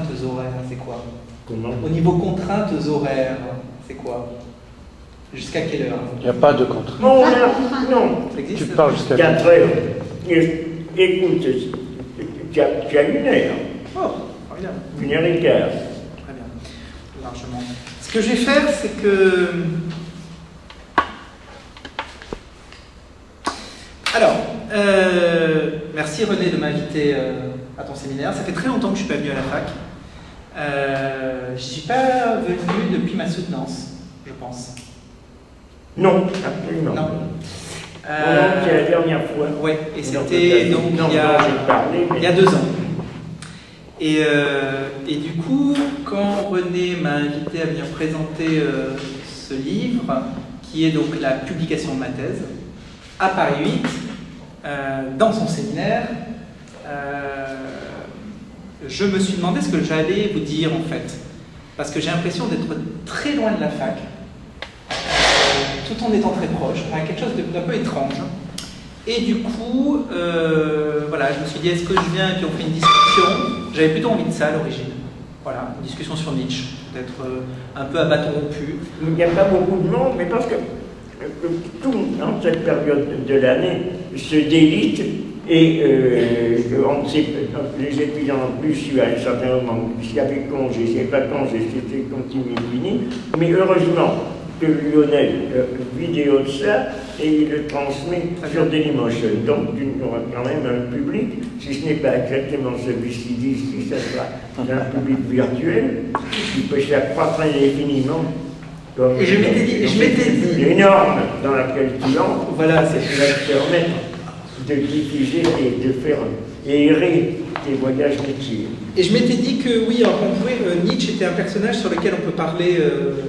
contraintes horaires, c'est quoi? Comment? Au niveau contraintes horaires, c'est quoi? Jusqu'à quelle heure? Il n'y a pas de contrainte. Non, non. Ça existe? Tu parles jusqu'à 4 heures. Écoute, tu as 1 heure. Oh, formidable. 1h15. Très bien, largement. Ce que je vais faire, c'est que... Alors, merci René de m'inviter à ton séminaire. Ça fait très longtemps que je ne suis pas venu à la fac. Je ne suis pas venu depuis ma soutenance, je pense. Non, absolument. Non. C'est la dernière fois. Oui, et c'était donc il y a 2 ans. Et du coup, quand René m'a invité à venir présenter ce livre, qui est donc la publication de ma thèse, à Paris 8, dans son séminaire, je me suis demandé ce que j'allais vous dire en fait. Parce que j'ai l'impression d'être très loin de la fac, tout en étant très proche, quelque chose d'un peu étrange. Et du coup, voilà, je me suis dit, est-ce que je viens et puis on fait une discussion? J'avais plutôt envie de ça à l'origine. Voilà, une discussion sur Nietzsche, peut-être un peu à bâton rompu. Il n'y a pas beaucoup de monde, mais parce que tout dans cette période de l'année se délite et on sait, les étudiants en plus, il y a un certain moment, s'il y avait congé, s'il n'y avait pas de congé, c'était continu fini. Mais heureusement que Lionel vidéo de ça et il le transmet sur Dailymotion. Donc il y aura quand même un public, si ce n'est pas exactement celui-ci d'ici, ça sera un public virtuel qui peut s'accroître indéfiniment. Et je m'étais dit l'énorme dans laquelle tu entres, voilà, c'est ce qui va te permettre de diffuser et de faire errer tes voyages métiers. Et je m'étais dit que oui, on pouvait, Nietzsche était un personnage sur lequel on peut parler,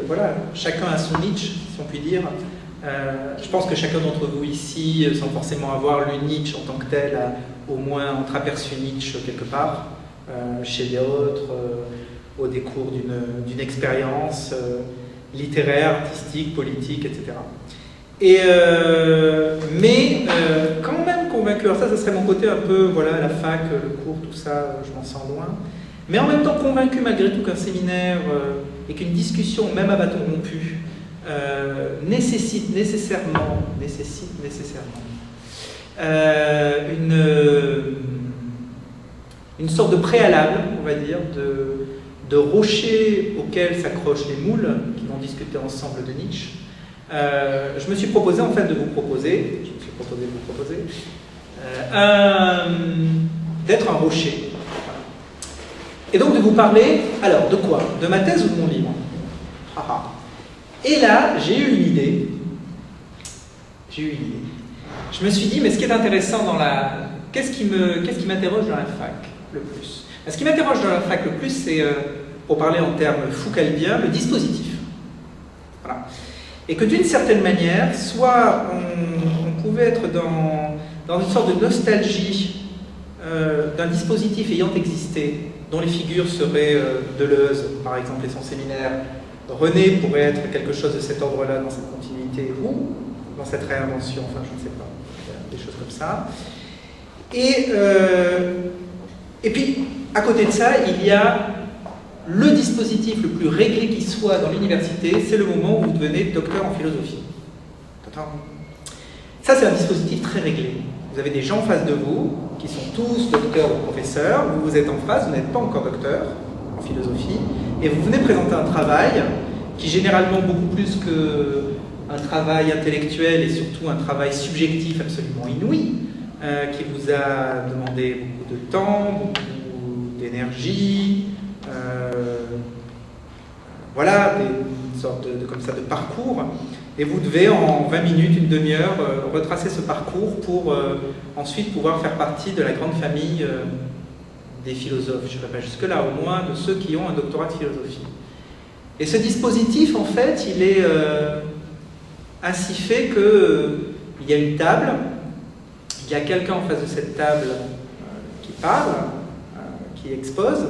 voilà, chacun a son Nietzsche, si on peut dire. Je pense que chacun d'entre vous ici, sans forcément avoir lu Nietzsche en tant que tel, a au moins entreaperçu Nietzsche quelque part, chez d'autres, au décours d'une expérience littéraire, artistique, politique, etc. Mais quand même convaincu, alors ça serait mon côté un peu, voilà, la fac, le cours, tout ça, je m'en sens loin, mais en même temps convaincu malgré tout qu'un séminaire et qu'une discussion, même à bâton rompu, nécessite nécessairement une sorte de préalable, on va dire, de rocher auquel s'accrochent les moules qui vont discuter ensemble de Nietzsche. Je me suis proposé en fait de vous proposer, d'être un rocher. Et donc de vous parler, alors de quoi? De ma thèse ou de mon livre? Et là, j'ai eu une idée. Je me suis dit, mais ce qui est intéressant dans la... Qu'est-ce qui m'interroge dans la fac le plus? Ce qui m'interroge dans la fac le plus, c'est, pour parler en termes foucaldiens, le dispositif. Voilà. Et que d'une certaine manière, soit on pouvait être dans une sorte de nostalgie d'un dispositif ayant existé, dont les figures seraient Deleuze, par exemple, et son séminaire. René pourrait être quelque chose de cet ordre-là, dans cette continuité, ou dans cette réinvention, enfin je ne sais pas, des choses comme ça. Et puis, à côté de ça, il y a le dispositif le plus réglé qui soit dans l'université, c'est le moment où vous devenez docteur en philosophie. Ça, c'est un dispositif très réglé. Vous avez des gens en face de vous, qui sont tous docteurs ou professeurs, vous êtes en face, vous n'êtes pas encore docteur en philosophie, et vous venez présenter un travail qui, généralement, beaucoup plus qu'un travail intellectuel et surtout un travail subjectif absolument inouï, qui vous a demandé beaucoup de temps, beaucoup d'énergie, voilà, une sorte comme ça de parcours, et vous devez en 20 minutes, une demi-heure, retracer ce parcours pour ensuite pouvoir faire partie de la grande famille des philosophes, je ne dirais pas jusque-là, au moins de ceux qui ont un doctorat de philosophie. Et ce dispositif, en fait, il est ainsi fait qu'il y a une table, il y a quelqu'un en face de cette table qui parle, qui expose,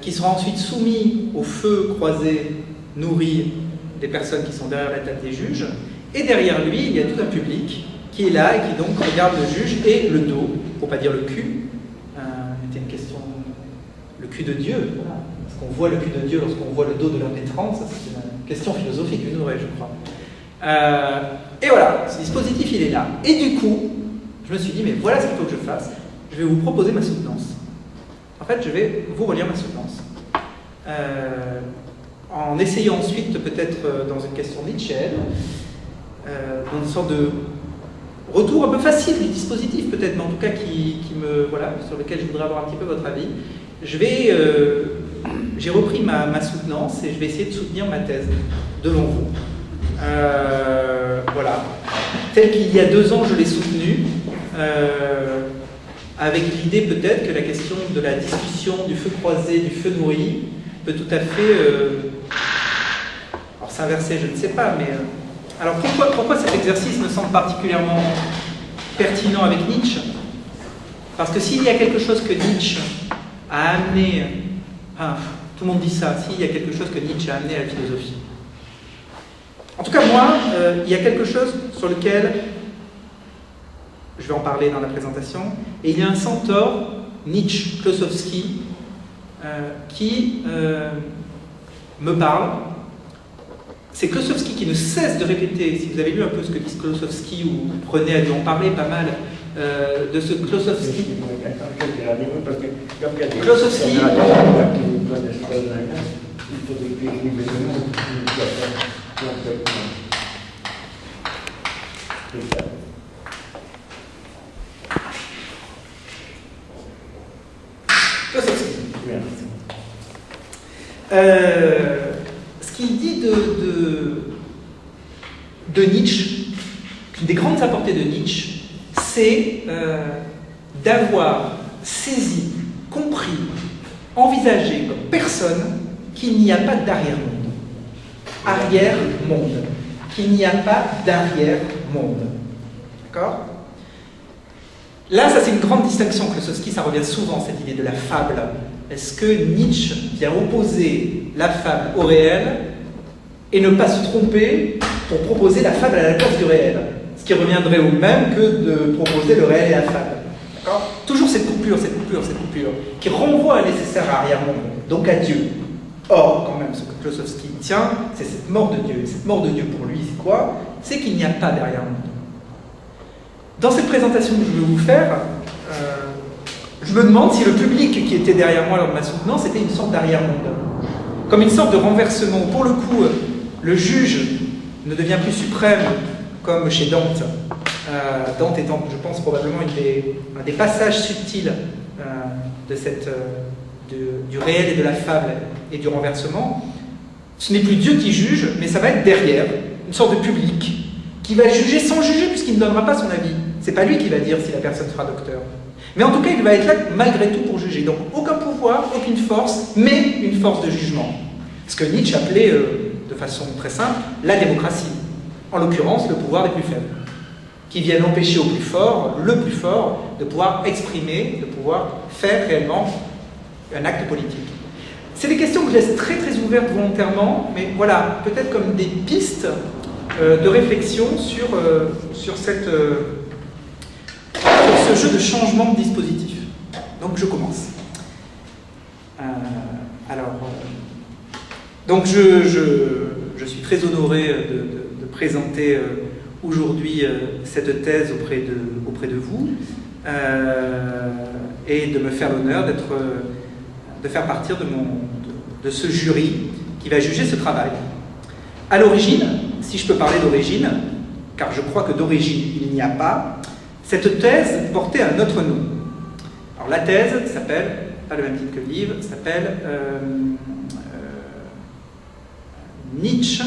qui sera ensuite soumis au feu croisé, nourri des personnes qui sont derrière la table des juges, et derrière lui, il y a tout un public qui est là et qui donc regarde le juge et le dos, pour ne pas dire le cul, c'était une question, le cul de Dieu, voilà. Est-ce qu'on voit le cul de Dieu lorsqu'on voit le dos de l'impétrant? Ça, c'est une question philosophique, une vraie, je crois. Et voilà, ce dispositif, il est là. Et du coup, je me suis dit, mais voilà ce qu'il faut que je fasse. Je vais vous proposer ma soutenance. En fait, je vais vous relire ma soutenance. En essayant ensuite, peut-être dans une question nietzschéenne, dans une sorte de retour un peu facile du dispositif, peut-être, mais en tout cas voilà, sur lequel je voudrais avoir un petit peu votre avis. J'ai repris ma soutenance et je vais essayer de soutenir ma thèse devant vous. Voilà. Tel qu'il y a 2 ans, je l'ai soutenue, avec l'idée peut-être que la question de la discussion du feu croisé, du feu nourri, peut tout à fait alors s'inverser, je ne sais pas, mais alors pourquoi cet exercice me semble particulièrement pertinent avec Nietzsche? Parce que s'il y a quelque chose que Nietzsche a amené, tout le monde dit ça, s'il y a quelque chose que Nietzsche a amené à la philosophie, en tout cas moi, il y a quelque chose sur lequel je vais en parler dans la présentation, et il y a un centaure, Nietzsche, Klossowski, qui me parle. C'est Klossowski qui ne cesse de répéter, si vous avez lu un peu ce que dit Klossowski, ou René a dû en parler pas mal, de ce Klossowski. Klossowski. Ce qu'il dit de Nietzsche, une des grandes apportées de Nietzsche, c'est d'avoir saisi, compris, envisagé comme personne qu'il n'y a pas d'arrière-monde. Arrière-monde. Qu'il n'y a pas d'arrière-monde. D'accord ? Là, ça c'est une grande distinction. Klossowski, ça revient souvent, cette idée de la fable. Est-ce que Nietzsche vient opposer la fable au réel et ne pas se tromper pour proposer la fable à la place du réel? Ce qui reviendrait au même que de proposer le réel et la fable. D'accord ? Toujours cette coupure, qui renvoie à un nécessaire arrière-monde, donc à Dieu. Or, quand même, ce que Klossowski tient, c'est cette mort de Dieu. Et cette mort de Dieu, pour lui, c'est quoi? C'est qu'il n'y a pas d'arrière-monde. Dans cette présentation que je vais vous faire, je me demande si le public qui était derrière moi lors de ma soutenance était une sorte d'arrière-monde. Comme une sorte de renversement. Pour le coup, le juge ne devient plus suprême, comme chez Dante. Dante étant, je pense, probablement un des passages subtils du réel et de la fable et du renversement. Ce n'est plus Dieu qui juge, mais ça va être derrière, une sorte de public, qui va juger sans juger, puisqu'il ne donnera pas son avis. C'est pas lui qui va dire si la personne sera docteur. Mais en tout cas, il va être là malgré tout pour juger. Donc aucun pouvoir, aucune force, mais une force de jugement. Ce que Nietzsche appelait, de façon très simple, la démocratie. En l'occurrence, le pouvoir des plus faibles. Qui viennent empêcher au plus fort, le plus fort, de pouvoir exprimer, de pouvoir faire réellement un acte politique. C'est des questions que je laisse très très ouvertes volontairement, mais voilà, peut-être comme des pistes de réflexion sur ce jeu de changement de dispositif. Donc je commence. Donc je suis très honoré de présenter aujourd'hui cette thèse auprès de vous et de me faire l'honneur de faire partir de ce jury qui va juger ce travail. À l'origine, si je peux parler d'origine, car je crois que d'origine il n'y a pas, cette thèse portait un autre nom. Alors la thèse s'appelle, pas le même titre que le livre, s'appelle Nietzsche,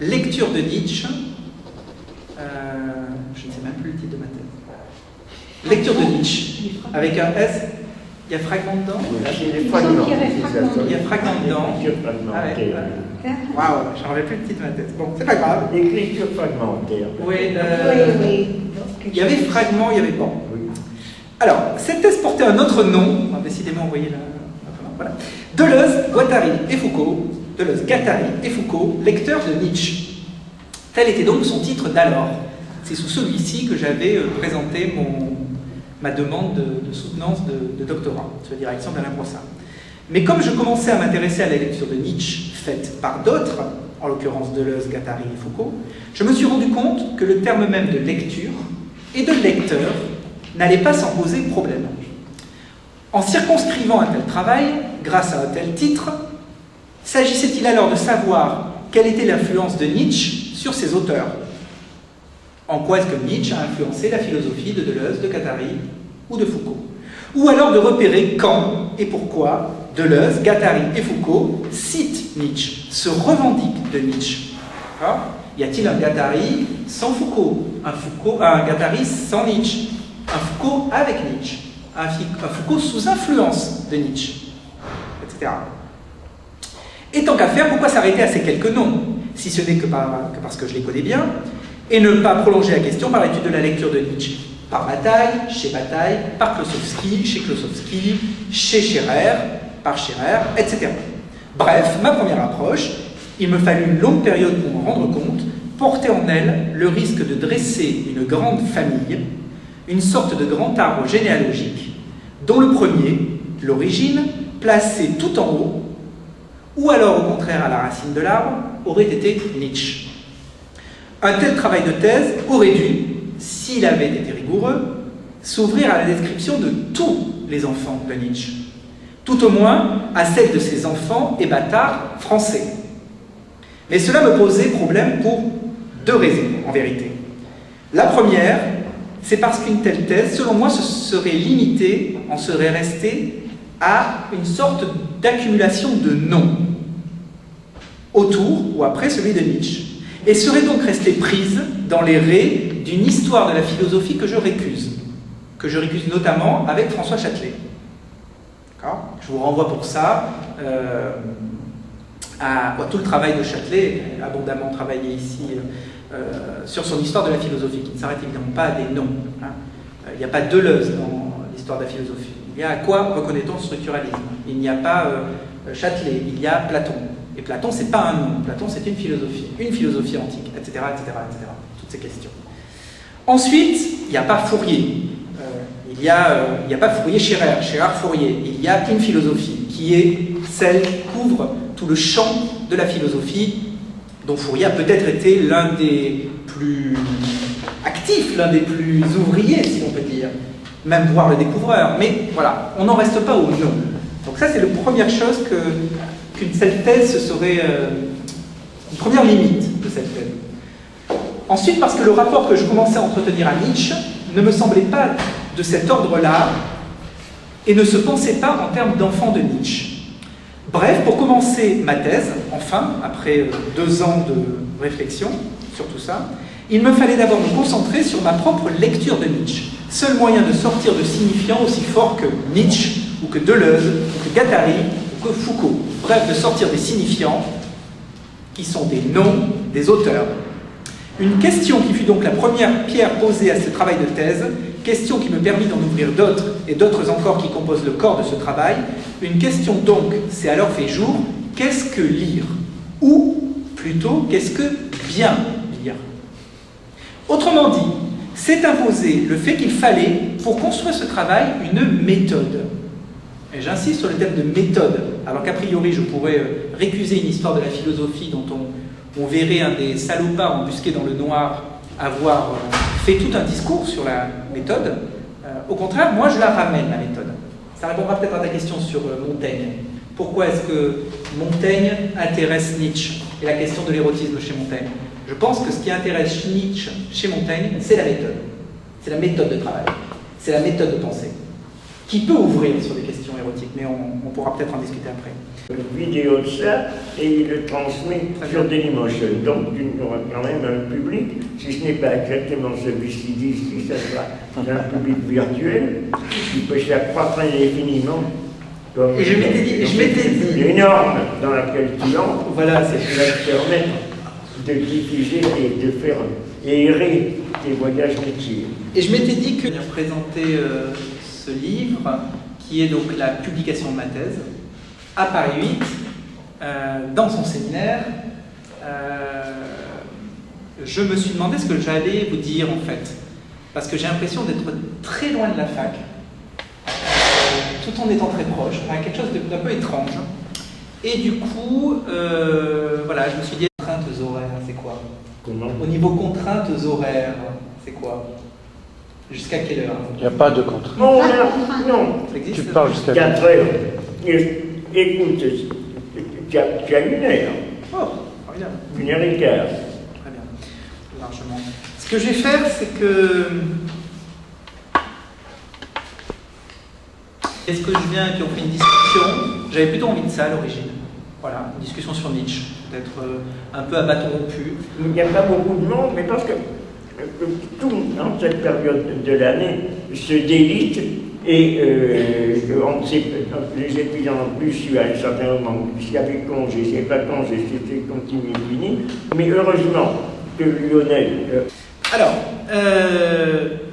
lecture de Nietzsche, je ne sais même plus le titre de ma thèse. Lecture de Nietzsche, avec un S, il y a fragment dedans? Il y a fragment. Il y a fragment dedans. Waouh, j'en avais plus le titre de ma thèse. Bon, c'est pas grave. Écriture fragmentaire. Oui, il y avait fragment, il y avait bon. Oui. Alors, cette thèse portait un autre nom, décidément, vous voyez là. Voilà. Deleuze, Guattari et Foucault, Deleuze, Guattari et Foucault, lecteurs de Nietzsche. Tel était donc son titre d'alors. C'est sous celui-ci que j'avais présenté ma demande de soutenance de doctorat sur la direction d'Alain Brossard. Mais comme je commençais à m'intéresser à la lecture de Nietzsche, faite par d'autres, en l'occurrence Deleuze, Guattari et Foucault, je me suis rendu compte que le terme même de lecture et de lecteur n'allait pas s'en poser problème. En circonscrivant un tel travail, grâce à un tel titre, s'agissait-il alors de savoir quelle était l'influence de Nietzsche sur ses auteurs? En quoi est-ce que Nietzsche a influencé la philosophie de Deleuze, de Guattari ou de Foucault? Ou alors de repérer quand et pourquoi Deleuze, Guattari et Foucault citent Nietzsche, se revendiquent de Nietzsche. Y a-t-il un Guattari sans Foucault, un Guattari sans Nietzsche, un Foucault avec Nietzsche, un Foucault sous influence de Nietzsche, etc. Et tant qu'à faire, pourquoi s'arrêter à ces quelques noms, si ce n'est que parce que je les connais bien, et ne pas prolonger la question par l'étude de la lecture de Nietzsche, par Bataille, chez Bataille, par Klossowski, chez Klossowski, chez Scherer, par Scherer, etc. Bref, ma première approche, il me fallut une longue période pour m'en rendre compte, portait en elle le risque de dresser une grande famille, une sorte de grand arbre généalogique, dont le premier, l'origine, placé tout en haut, ou alors au contraire à la racine de l'arbre, aurait été Nietzsche. Un tel travail de thèse aurait dû, s'il avait été rigoureux, s'ouvrir à la description de tous les enfants de Nietzsche, tout au moins à celle de ses enfants et bâtards français. Mais cela me posait problème pour deux raisons, en vérité. La première, c'est parce qu'une telle thèse, selon moi, se serait limitée, en serait restée à une sorte d'accumulation de noms autour ou après celui de Nietzsche, et serait donc restée prise dans les raies d'une histoire de la philosophie que je récuse notamment avec François Châtelet. Je vous renvoie pour ça à tout le travail de Châtelet, abondamment travaillé ici, sur son histoire de la philosophie, qui ne s'arrête évidemment pas à des noms. Il n'y a pas Deleuze dans l'histoire de la philosophie. Il y a à quoi reconnaît-on le structuralisme? Il n'y a pas Châtelet, il y a Platon. Et Platon, c'est pas un nom, Platon, c'est une philosophie antique, etc., etc., etc. Toutes ces questions. Ensuite, il n'y a pas Fourier. Il n'y a pas Fourier, Scherer, Fourier. Il y a une philosophie qui est celle qui couvre tout le champ de la philosophie, dont Fourier a peut-être été l'un des plus actifs, l'un des plus ouvriers, si l'on peut dire, même voire le découvreur. Mais voilà, on n'en reste pas au nom. Donc ça, c'est la première chose qu'une telle thèse, ce serait une première limite de cette thèse. Ensuite, parce que le rapport que je commençais à entretenir à Nietzsche ne me semblait pas de cet ordre-là et ne se pensait pas en termes d'enfant de Nietzsche. Bref, pour commencer ma thèse, enfin, après 2 ans de réflexion sur tout ça, il me fallait d'abord me concentrer sur ma propre lecture de Nietzsche, seul moyen de sortir de signifiants aussi forts que Nietzsche, ou que Deleuze, ou que Guattari, ou que Foucault. Bref, de sortir des signifiants qui sont des noms des auteurs. Une question qui fut donc la première pierre posée à ce travail de thèse, question qui me permit d'en ouvrir d'autres, et d'autres encore qui composent le corps de ce travail. Une question donc s'est alors fait jour, qu'est-ce que lire? Ou plutôt, qu'est-ce que bien lire? Autrement dit, s'est imposé le fait qu'il fallait, pour construire ce travail, une méthode. Et j'insiste sur le thème de méthode, alors qu'a priori je pourrais récuser une histoire de la philosophie dont on verrait un des salopards embusqués dans le noir avoir fait tout un discours sur la méthode. Au contraire, moi je la ramène, la méthode. Ça répondra peut-être à ta question sur Montaigne. Pourquoi est-ce que Montaigne intéresse Nietzsche et la question de l'érotisme chez Montaigne? Je pense que ce qui intéresse Nietzsche chez Montaigne, c'est la méthode. C'est la méthode de travail. C'est la méthode de pensée. Qui peut ouvrir sur des questions érotiques, mais on pourra peut-être en discuter après. Une vidéo de ça, et il le transmet sur Dailymotion. Donc, il y aura quand même un public, si ce n'est pas exactement celui-ci d'ici, ça sera un public virtuel, qui peut s'accroître indéfiniment. Et je m'étais dit... Énorme dans laquelle tu entres, voilà, c'est ce qui va te permettre de diffuser et de faire errer tes voyages métiers. Et je m'étais dit que présenter ce livre, qui est donc la publication de ma thèse, à Paris 8, dans son séminaire, je me suis demandé ce que j'allais vous dire en fait. Parce que j'ai l'impression d'être très loin de la fac, tout en étant très proche, enfin, quelque chose d'un peu étrange. Et du coup, voilà, je me suis dit, contraintes horaires, c'est quoi? Comment? Au niveau contraintes horaires, c'est quoi? Jusqu'à quelle heure? Il n'y a pas de contrainte. Non, non. Ça existe? Tu parles jusqu'à 4 heures. Écoute, tu as 1 heure. Oh, formidable. 1h15. Très bien, largement. Ce que je vais faire, c'est que... Est-ce que je viens et puis on fait une discussion? J'avais plutôt envie de ça à l'origine. Voilà, une discussion sur Nietzsche, peut-être un peu à bâton rompu. Il n'y a pas beaucoup de monde, mais parce que tout dans cette période de l'année se délite et on ne sait pas, les étudiants en plus, à un certain moment, s'il y avait congé, s'il n'y avait pas de congé, c'était continu, fini. Mais heureusement que Lionel. Alors,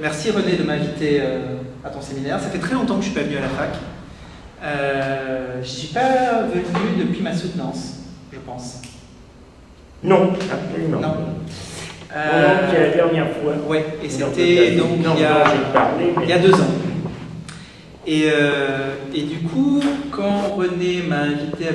merci René de m'inviter à ton séminaire. Ça fait très longtemps que je ne suis pas venu à la fac. Je ne suis pas venu depuis ma soutenance, je pense. Non, absolument. Non. C'est la dernière fois. Oui, et c'était donc il y a 2 ans. Et du coup, quand René m'a invité à